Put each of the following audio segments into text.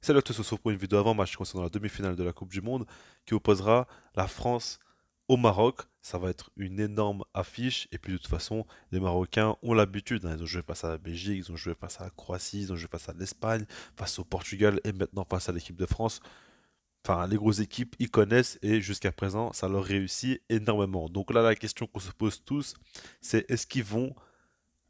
Salut à tous, on se retrouve pour une vidéo avant-match concernant la demi-finale de la Coupe du Monde qui opposera la France au Maroc. Ça va être une énorme affiche et puis de toute façon, les Marocains ont l'habitude, hein. Ils ont joué face à la Belgique, ils ont joué face à la Croatie, ils ont joué face à l'Espagne, face au Portugal et maintenant face à l'équipe de France. Enfin, les grosses équipes, ils connaissent et jusqu'à présent, ça leur réussit énormément. Donc là, la question qu'on se pose tous, c'est est-ce qu'ils vont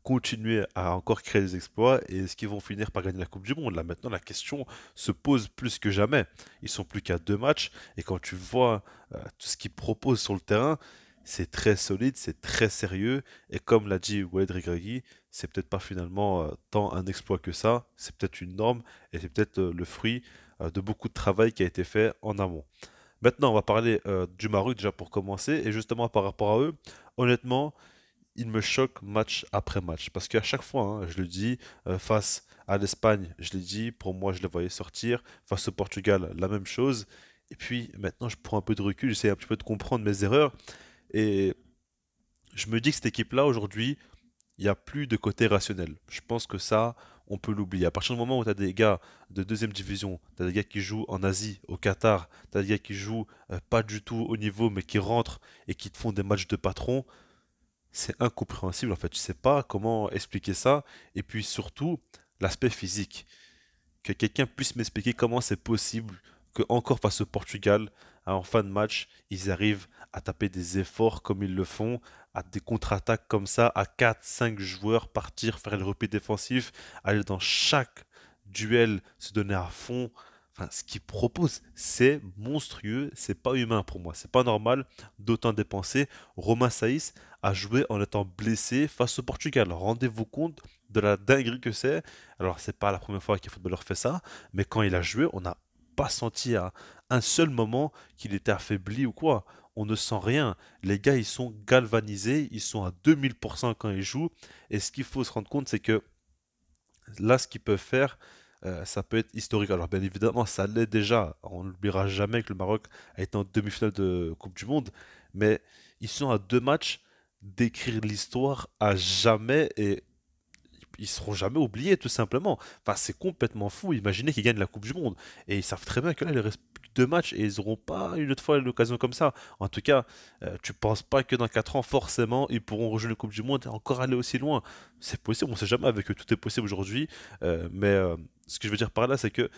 continuer à encore créer des exploits et est-ce qu'ils vont finir par gagner la Coupe du Monde? Là maintenant la question se pose plus que jamais. Ils sont plus qu'à 2 matchs et quand tu vois tout ce qu'ils proposent sur le terrain, c'est très solide, c'est très sérieux et comme l'a dit Walid Regragui, c'est peut-être pas finalement tant un exploit que ça, c'est peut-être une norme et c'est peut-être le fruit de beaucoup de travail qui a été fait en amont. Maintenant, on va parler du Maroc déjà pour commencer et justement par rapport à eux, honnêtement, il me choque match après match. Parce qu'à chaque fois, hein, je le dis, face à l'Espagne, je l'ai dit, pour moi, je les voyais sortir. Face au Portugal, la même chose. Et puis maintenant, je prends un peu de recul, j'essaie un petit peu de comprendre mes erreurs. Et je me dis que cette équipe-là, aujourd'hui, il n'y a plus de côté rationnel. Je pense que ça, on peut l'oublier. À partir du moment où tu as des gars de deuxième division, tu as des gars qui jouent en Asie, au Qatar, tu as des gars qui jouent pas du tout au niveau, mais qui rentrent et qui te font des matchs de patron, c'est incompréhensible en fait. Je sais pas comment expliquer ça. Et puis surtout, l'aspect physique. Que quelqu'un puisse m'expliquer comment c'est possible que encore face au Portugal, en fin de match, ils arrivent à taper des efforts comme ils le font, à des contre-attaques comme ça, à 4, 5 joueurs partir, faire le repli défensif, aller dans chaque duel, se donner à fond. Enfin, ce qu'ils proposent, c'est monstrueux, c'est pas humain pour moi, c'est pas normal d'autant dépenser. Romain Saïs a joué en étant blessé face au Portugal. Rendez-vous compte de la dinguerie que c'est. Alors, c'est pas la première fois qu'un footballeur fait ça, mais quand il a joué, on n'a pas senti à un seul moment qu'il était affaibli ou quoi. On ne sent rien. Les gars, ils sont galvanisés, ils sont à 2000% quand ils jouent. Et ce qu'il faut se rendre compte, c'est que là, ce qu'ils peuvent faire, ça peut être historique. Alors, bien évidemment, ça l'est déjà. On n'oubliera jamais que le Maroc a été en demi-finale de Coupe du Monde. Mais ils sont à 2 matchs d'écrire l'histoire à jamais et ils seront jamais oubliés, tout simplement. Enfin, c'est complètement fou. Imaginez qu'ils gagnent la Coupe du Monde. Et ils savent très bien que là, il ne reste plus que 2 matchs et ils n'auront pas une autre fois l'occasion comme ça. En tout cas, tu penses pas que dans 4 ans, forcément, ils pourront rejouer la Coupe du Monde et encore aller aussi loin. C'est possible, on sait jamais avec eux. Tout est possible aujourd'hui. Mais ce que je veux dire par là, c'est que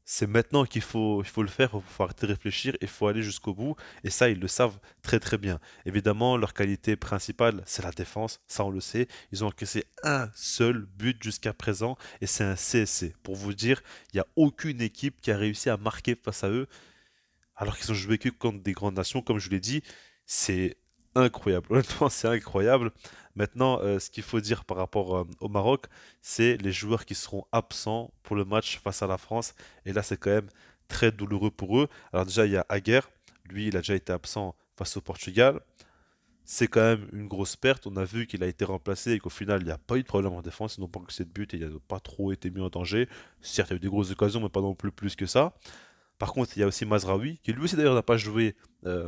c'est maintenant qu'il faut le faire, il faut arrêter de réfléchir, il faut aller jusqu'au bout, et ça, ils le savent très très bien. Évidemment, leur qualité principale, c'est la défense, ça on le sait. Ils ont encaissé un seul but jusqu'à présent, et c'est un CSC. Pour vous dire, il n'y a aucune équipe qui a réussi à marquer face à eux, alors qu'ils ont joué que contre des grandes nations, comme je l'ai dit, c'est incroyable. Honnêtement, c'est incroyable. Maintenant, ce qu'il faut dire par rapport au Maroc, c'est les joueurs qui seront absents pour le match face à la France. Et là, c'est quand même très douloureux pour eux. Alors déjà, il y a Aguerd. Lui, il a déjà été absent face au Portugal. C'est quand même une grosse perte. On a vu qu'il a été remplacé et qu'au final, il n'y a pas eu de problème en défense. Ils n'ont pas encaissé de but et il n'a pas trop été mis en danger. Certes, il y a eu des grosses occasions, mais pas non plus que ça. Par contre, il y a aussi Mazraoui, qui lui aussi d'ailleurs n'a pas joué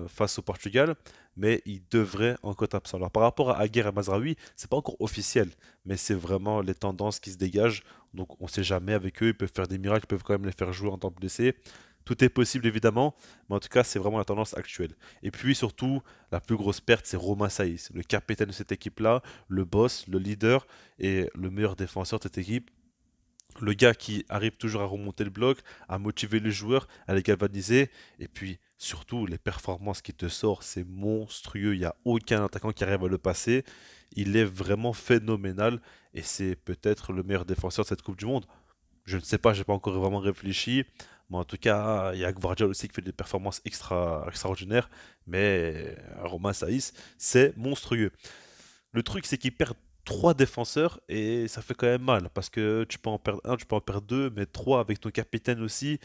face au Portugal, mais il devrait encore être absent. Alors par rapport à Aguerd et Mazraoui, c'est pas encore officiel, mais c'est vraiment les tendances qui se dégagent. Donc on sait jamais avec eux, ils peuvent faire des miracles, ils peuvent quand même les faire jouer en temps blessé. Tout est possible évidemment, mais en tout cas c'est vraiment la tendance actuelle. Et puis surtout, la plus grosse perte c'est Romain Saïs, le capitaine de cette équipe-là, le boss, le leader et le meilleur défenseur de cette équipe, le gars qui arrive toujours à remonter le bloc, à motiver les joueurs, à les galvaniser, et puis surtout les performances qu'il te sort, c'est monstrueux, il n'y a aucun attaquant qui arrive à le passer, il est vraiment phénoménal, et c'est peut-être le meilleur défenseur de cette Coupe du Monde. Je ne sais pas, j'ai pas encore vraiment réfléchi, mais en tout cas, il y a Gvardiol aussi qui fait des performances extraordinaires, mais Romain Saïs, c'est monstrueux. Le truc, c'est qu'ils perdent 3 défenseurs et ça fait quand même mal parce que tu peux en perdre un, tu peux en perdre deux, mais trois avec ton capitaine aussi,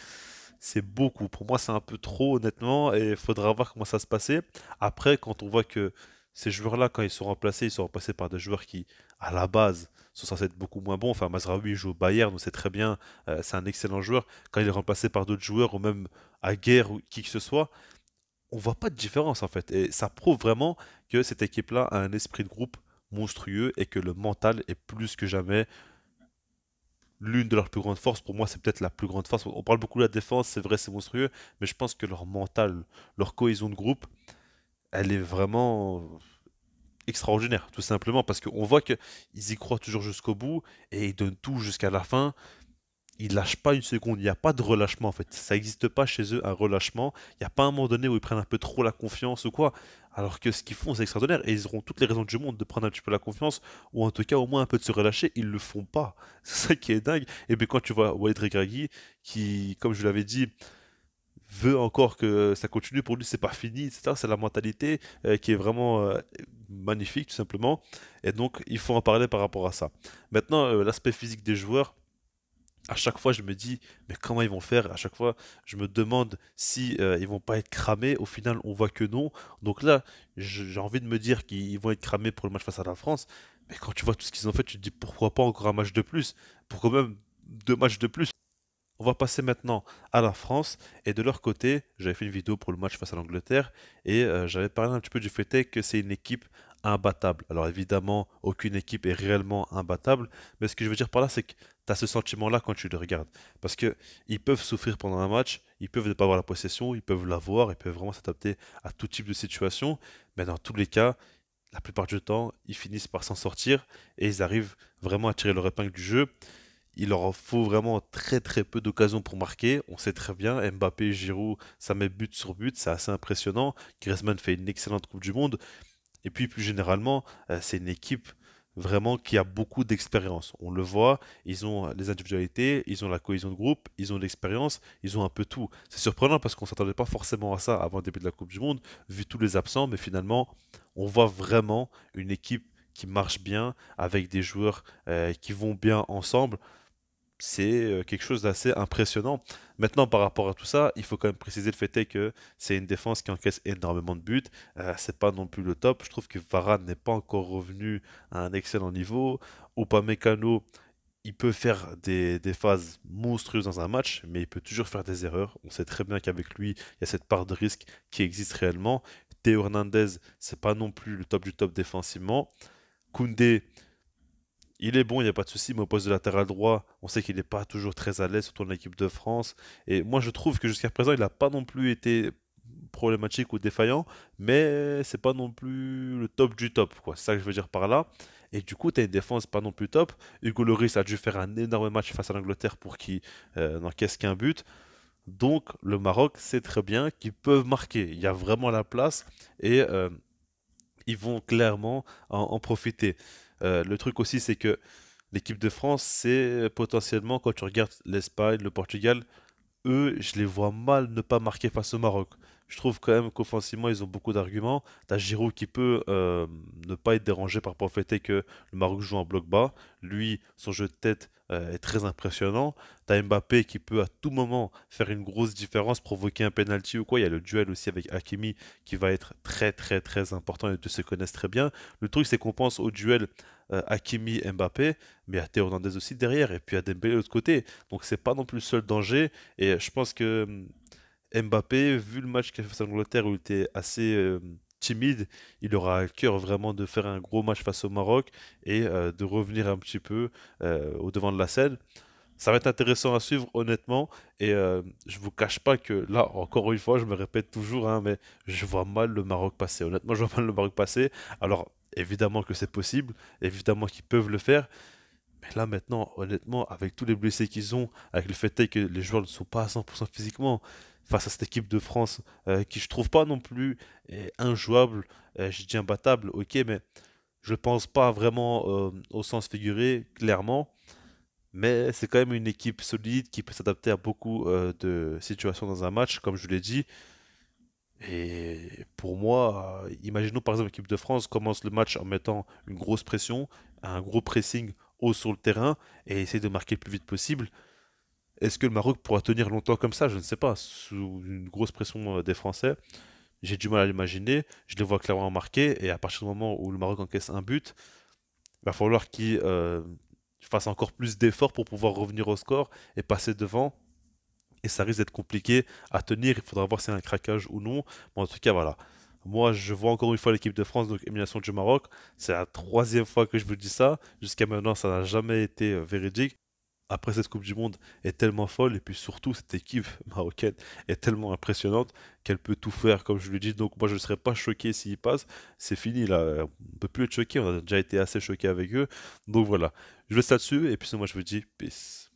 c'est beaucoup. Pour moi, c'est un peu trop, honnêtement, et il faudra voir comment ça se passer. Après, quand on voit que ces joueurs-là, quand ils sont remplacés par des joueurs qui, à la base, sont censés être beaucoup moins bons. Enfin, Mazraoui il joue au Bayern, on sait très bien, c'est un excellent joueur. Quand il est remplacé par d'autres joueurs, ou même à guerre ou qui que ce soit, on voit pas de différence en fait. Et ça prouve vraiment que cette équipe-là a un esprit de groupe monstrueux et que le mental est plus que jamais l'une de leurs plus grandes forces. Pour moi, c'est peut-être la plus grande force. On parle beaucoup de la défense, c'est vrai, c'est monstrueux, mais je pense que leur mental, leur cohésion de groupe, elle est vraiment extraordinaire, tout simplement, parce qu'on voit qu'ils y croient toujours jusqu'au bout et ils donnent tout jusqu'à la fin. Ils lâchent pas une seconde, il n'y a pas de relâchement en fait. Ça n'existe pas chez eux un relâchement. Il n'y a pas un moment donné où ils prennent un peu trop la confiance ou quoi. Alors que ce qu'ils font, c'est extraordinaire. Et ils auront toutes les raisons du monde de prendre un petit peu la confiance, ou en tout cas au moins un peu de se relâcher. Ils le font pas. C'est ça qui est dingue. Et bien quand tu vois Walid Regragui, qui, comme je l'avais dit, veut encore que ça continue, pour lui c'est pas fini, etc. C'est la mentalité qui est vraiment magnifique tout simplement. Et donc il faut en parler par rapport à ça. Maintenant, l'aspect physique des joueurs. À chaque fois, je me dis, mais comment ils vont faire? À chaque fois, je me demande si ils vont pas être cramés. Au final, on voit que non. Donc là, j'ai envie de me dire qu'ils vont être cramés pour le match face à la France. Mais quand tu vois tout ce qu'ils ont fait, tu te dis pourquoi pas encore un match de plus? Pourquoi même deux matchs de plus? On va passer maintenant à la France. Et de leur côté, j'avais fait une vidéo pour le match face à l'Angleterre. Et j'avais parlé un petit peu du fait est que c'est une équipe imbattable. Alors évidemment, aucune équipe est réellement imbattable. Mais ce que je veux dire par là, c'est que tu as ce sentiment-là quand tu le regardes. Parce que ils peuvent souffrir pendant un match, ils peuvent ne pas avoir la possession, ils peuvent l'avoir, ils peuvent vraiment s'adapter à tout type de situation. Mais dans tous les cas, la plupart du temps, ils finissent par s'en sortir et ils arrivent vraiment à tirer leur épingle du jeu. Il leur faut vraiment très très peu d'occasions pour marquer. On sait très bien, Mbappé, Giroud, ça met but sur but, c'est assez impressionnant. Griezmann fait une excellente Coupe du Monde. Et puis plus généralement, c'est une équipe vraiment qui a beaucoup d'expérience. On le voit, ils ont les individualités, ils ont la cohésion de groupe, ils ont l'expérience, ils ont un peu tout. C'est surprenant parce qu'on ne s'attendait pas forcément à ça avant le début de la Coupe du Monde, vu tous les absents, mais finalement, on voit vraiment une équipe qui marche bien, avec des joueurs qui vont bien ensemble. C'est quelque chose d'assez impressionnant. Maintenant, par rapport à tout ça, il faut quand même préciser le fait est que c'est une défense qui encaisse énormément de buts. C'est pas non plus le top. Je trouve que Varane n'est pas encore revenu à un excellent niveau. Upamecano, il peut faire des phases monstrueuses dans un match, mais il peut toujours faire des erreurs. On sait très bien qu'avec lui, il y a cette part de risque qui existe réellement. Théo Hernandez, c'est pas non plus le top du top défensivement. Koundé, il est bon, il n'y a pas de souci, mais au poste de latéral droit, on sait qu'il n'est pas toujours très à l'aise, surtout en équipe de France. Et moi, je trouve que jusqu'à présent, il n'a pas non plus été problématique ou défaillant, mais c'est pas non plus le top du top, quoi. C'est ça que je veux dire par là. Et du coup, tu as une défense pas non plus top. Hugo Lloris a dû faire un énorme match face à l'Angleterre pour qu'il n'encaisse qu'un but. Donc, le Maroc sait très bien qu'ils peuvent marquer. Il y a vraiment la place et ils vont clairement en profiter. Le truc aussi, c'est que l'équipe de France, c'est potentiellement, quand tu regardes l'Espagne, le Portugal, eux, je les vois mal ne pas marquer face au Maroc. Je trouve quand même qu'offensivement, ils ont beaucoup d'arguments. T'as Giroud qui peut ne pas être dérangé par rapport au fait est que le Maroc joue en bloc bas. Lui, son jeu de tête est très impressionnant. T'as Mbappé qui peut à tout moment faire une grosse différence, provoquer un penalty ou quoi. Il y a le duel aussi avec Hakimi qui va être très très très important et ils se connaissent très bien. Le truc, c'est qu'on pense au duel Hakimi-Mbappé, mais il y a Théo Hernandez aussi derrière et puis il y a Dembélé de l'autre côté. Donc c'est pas non plus le seul danger. Et je pense que Mbappé, vu le match qu'il a fait face à l'Angleterre où il était assez timide, il aura à cœur vraiment de faire un gros match face au Maroc et de revenir un petit peu au devant de la scène. Ça va être intéressant à suivre, honnêtement. Et je vous cache pas que là, encore une fois, je me répète toujours, hein, mais je vois mal le Maroc passer. Honnêtement, je vois mal le Maroc passer. Alors, évidemment que c'est possible, évidemment qu'ils peuvent le faire. Mais là maintenant, honnêtement, avec tous les blessés qu'ils ont, avec le fait est que les joueurs ne sont pas à 100% physiquement, face à cette équipe de France qui je trouve pas non plus injouable, je dis imbattable, ok, mais je pense pas vraiment au sens figuré, clairement. Mais c'est quand même une équipe solide qui peut s'adapter à beaucoup de situations dans un match, comme je l'ai dit. Et pour moi, imaginons par exemple l'équipe de France commence le match en mettant une grosse pression, un gros pressing haut sur le terrain et essaie de marquer le plus vite possible. Est-ce que le Maroc pourra tenir longtemps comme ça? Je ne sais pas, sous une grosse pression des Français. J'ai du mal à l'imaginer. Je les vois clairement marquer et à partir du moment où le Maroc encaisse un but, il va falloir qu'il fasse encore plus d'efforts pour pouvoir revenir au score et passer devant. Et ça risque d'être compliqué à tenir. Il faudra voir si c'est un craquage ou non. Mais en tout cas, voilà. Moi, je vois encore une fois l'équipe de France, donc élimination du Maroc. C'est la troisième fois que je vous dis ça. Jusqu'à maintenant, ça n'a jamais été véridique. après cette Coupe du Monde est tellement folle, et puis surtout cette équipe marocaine est tellement impressionnante qu'elle peut tout faire, comme je le dis. Donc moi je ne serais pas choqué s'ils passent. C'est fini là, on peut plus être choqué, on a déjà été assez choqué avec eux. Donc voilà, je laisse là-dessus, et puis moi je vous dis peace.